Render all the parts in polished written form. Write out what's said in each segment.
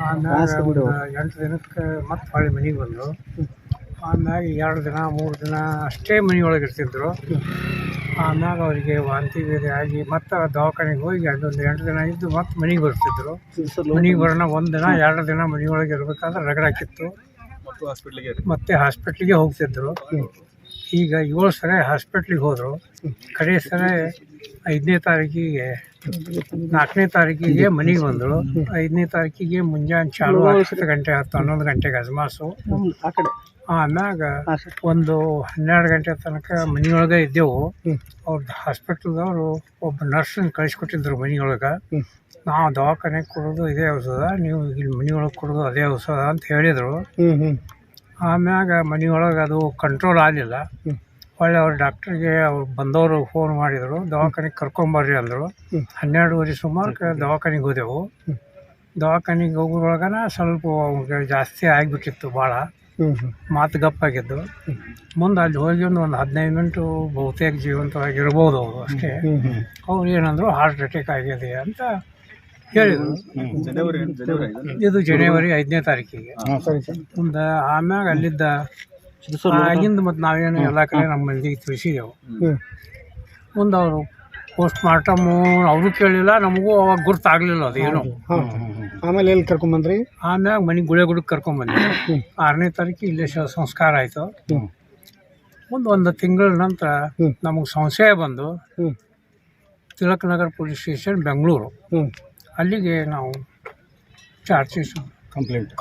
ಆಮ್ಯಾಗ ಒಂದು 8 ದಿನಕ್ಕೆ ಮತ್ತೆ ಹೊಳ್ಳಿ ಮನೆಗೆ ಬಂದರು. ಆಮ್ಯಾಗ 2 ದಿನ 3 ದಿನ ಅಷ್ಟೇ ಮನೆಯೊಳಗೆ ಇರ್ತಿದ್ರು. ಆಮ್ಯಾಗ ಅವರಿಗೆ ವಾಂತಿ ಭೇದಿ ಆಗಿ ಮತ್ತೆ ದವಾಖಾನೆಗೆ ಹೋಗಿ ಅದೊಂದು 8 ದಿನ ಇದ್ದು ಮತ್ತೆ ಮನೆಗೆ ಬರ್ತಿದ್ರು. ಮನೆಗೆ ಬರೋಣ 1 ದಿನ 2 ದಿನ ಮನೆಯೊಳಗೆ ಇರಬೇಕಾದ್ರೆ ರಗಡಾಕಿತ್ತು. ಮತ್ತೆ ಹಾಸ್ಪಿಟ್ಲಿಗೆ ಹೋಗ್ತಿದ್ರು. ಈಗ 7 ಸರಿ ಹಾಸ್ಪಿಟ್ಲಿಗೆ ಹೋದರು. ಕಡೆ ಸರಿ 5ನೇ ತಾರೀಕಿಗೆ 4ನೇ ತಾರೀಕಿಗೆ ಮನೆಗೆ ಬಂದರು. 5ನೇ ತಾರೀಕಿಗೆ ಮುಂಜಾನೆ ಚಾಲು 10 ಗಂಟೆ 11 ಗಂಟೆಗೆ ಅಜ್ಮಾಸು. ಆಮ್ಯಾಗ ಒಂದು 12 ಗಂಟೆ ತನಕ ಮನೆಯೊಳಗೆ ಇದ್ದೆವು. ಅವ್ರದ್ದು ಹಾಸ್ಪಿಟ್ಲ್ದವರು ಒಬ್ಬ ನರ್ಸನ್ನು ಕಳಿಸ್ಕೊಟ್ಟಿದ್ರು ಮನೆಯೊಳಗೆ. ನಾವು ದವಾಖಾನೆಗೆ ಕೊಡೋದು ಇದೇ ಔಷಧ, ನೀವು ಇಲ್ಲಿ ಮನೆಯೊಳಗೆ ಕೊಡೋದು ಅದೇ ಔಷಧ ಅಂತ ಹೇಳಿದರು. ಆಮ್ಯಾಗ ಮನೆಯೊಳಗೆ ಅದು ಕಂಟ್ರೋಲ್ ಆಗಲಿಲ್ಲ. ಒಳ್ಳೆ ಅವ್ರ ಡಾಕ್ಟ್ರಿಗೆ ಅವ್ರು ಬಂದವರು ಫೋನ್ ಮಾಡಿದರು, ದವಾಖಾನೆಗೆ ಕರ್ಕೊಂಬರ್ರಿ ಅಂದರು. 12:30 ಸುಮಾರು ದವಾಖಾನೆಗೆ ಹೋದೆವು. ದವಾಖಾನೆಗೆ ಹೋಗೋದ್ರೊಳಗನ ಸ್ವಲ್ಪ ಅವ್ರಿಗೆ ಜಾಸ್ತಿ ಆಗಿಬಿಟ್ಟಿತ್ತು, ಭಾಳ ಮಾತು ಗಪ್ಪಾಗಿದ್ದು. ಮುಂದೆ ಅಲ್ಲಿ ಹೋಗಿ ಒಂದು 15 ಮಿನಿಟು ಬಹುತೇಕ ಜೀವಂತವಾಗಿರ್ಬೋದು ಅವರು ಅಷ್ಟೇ. ಅವ್ರು ಏನಂದರು ಹಾರ್ಟ್ ಅಟ್ಯಾಕ್ ಆಗಿದೆ ಅಂತ ಹೇಳಿದರು. ಇದು ಜನವರಿ 5ನೇ ತಾರೀಕಿಗೆ. ಮುಂದೆ ಆಮ್ಯಾಗ ಅಲ್ಲಿದ್ದ ಆಗಿಂದ ಮತ್ತು ನಾವೇನು ಎಲ್ಲ ಕಡೆ ನಮ್ಮ ಮಂದಿಗೆ ತಿಳಿಸಿದೆವು. ಮುಂದೆ ಅವರು ಪೋಸ್ಟ್ ಮಾರ್ಟಮು ಅವರು ಕೇಳಿಲ್ಲ, ನಮಗೂ ಅವಾಗ ಗುರ್ತಾಗಲಿಲ್ಲ ಅದು ಏನು. ಆಮೇಲೆ ಎಲ್ಲಿ ಕರ್ಕೊಂಬಂದ್ರಿ? ಆಮ್ಯಾಗ ಮನೆಗೆ ಗುಳೆಗುಡಕ್ಕೆ ಕರ್ಕೊಂಬಂದ್ವಿ. 6ನೇ ತಾರೀಕು ಇಲ್ಲೇ ಸಂಸ್ಕಾರ ಆಯಿತು. ಮುಂದೆ ಒಂದು ತಿಂಗಳ ನಂತರ ನಮಗೆ ಸಂಶಯ ಬಂದು ತಿಲಕ್ ನಗರ್ ಪೊಲೀಸ್ ಸ್ಟೇಷನ್ ಬೆಂಗಳೂರು, ಅಲ್ಲಿಗೆ ನಾವು ಚಾರ್ಜ್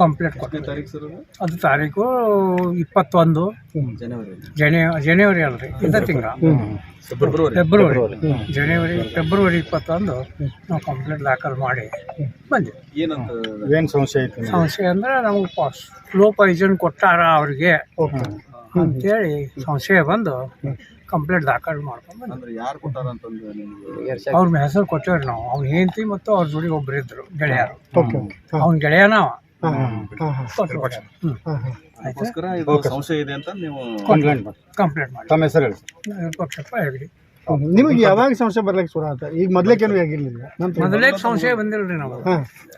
ಕಂಪ್ಲೇಂಟ್ ಕೊಟ್ಟಿದ್ದೆ. ಅದು ತಾರೀಕು 21 ಜನವರಿ ಅಲ್ರಿ, ಇದೇ ತಿಂಗಳ ಫೆಬ್ರವರಿ 21 ನಾವು ಕಂಪ್ಲೇಂಟ್ ದಾಖಲು ಮಾಡಿ ಬಂದ್ವಿ. ಏನು ಸಂಶಯ ಅಂದ್ರೆ ನಮಗೆ ಸ್ಲೋ ಪಾಯ್ಸನ್ ಕೊಟ್ಟಾರ ಅವ್ರಿಗೆ ಅಂತೇಳಿ ಸಂಶಯ ಬಂದು ಕಂಪ್ಲೇಂಟ್ ದಾಖಲು ಮಾಡ್ಕೊಂಡು ಅವ್ರ ಹೆಸರು ಕೊಟ್ಟೇವ್ರಿ ನಾವು. ಅವ್ನ ಹೆಂಡತಿ ಮತ್ತು ಅವ್ರ ಜೋಡಿ ಒಬ್ರು ಇದ್ರು ಗೆಳೆಯರು. ಅವ್ನ ಗೆಳೆಯನ ಸಂಶಯ ಇದೆ ಅಂತ ನೀವು ಕಂಪ್ಲೇಂಟ್ ಮಾಡಿ. ತಮ್ಮ ಹೆಸರು ಹೇಳಿ. ಪಕ್ಷಪ್ಪ ಹೆಗಡಿ. ನಿಮಗೆ ಯಾವಾಗ ಸಂಶಯ ಬರ್ಲಿಕ್ಕೆ ಶುರು ಆಯ್ತು? ಈಗ ಮೊದ್ಲೇಕೇನು ಆಗಿರ್ಲಿಲ್ಲ? ಮೊದಲೇ ಸಂಶಯ ಬಂದಿಲ್ರಿ ನಾವು.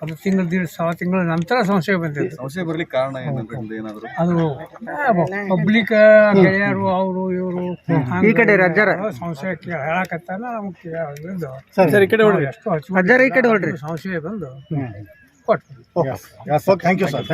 ಅದು ತಿಂಗಳ ನಂತರ ಸಂಶಯ ಬಂದಿದ್ದು. ಸಂಶಯ ಬರ್ಲಿಕ್ಕೆ ಕಾರಣ ಏನಾದ್ರು ಅದು ಪಬ್ಲಿಕ್ ಗೆಳೆಯರು ಅವರು ಇವರು ಈ ಕಡೆ ರಾಜ್ಯರ ಸಂಶಯ ಹೇಳಕತ್ತಾನ. ನಮ್ಗೆ ಈ ಕಡೆ ಹೊಡ್ರಿ. ಸಂಶಯ ಬಂದು ಕೊಟ್ಟು. Thank you sir.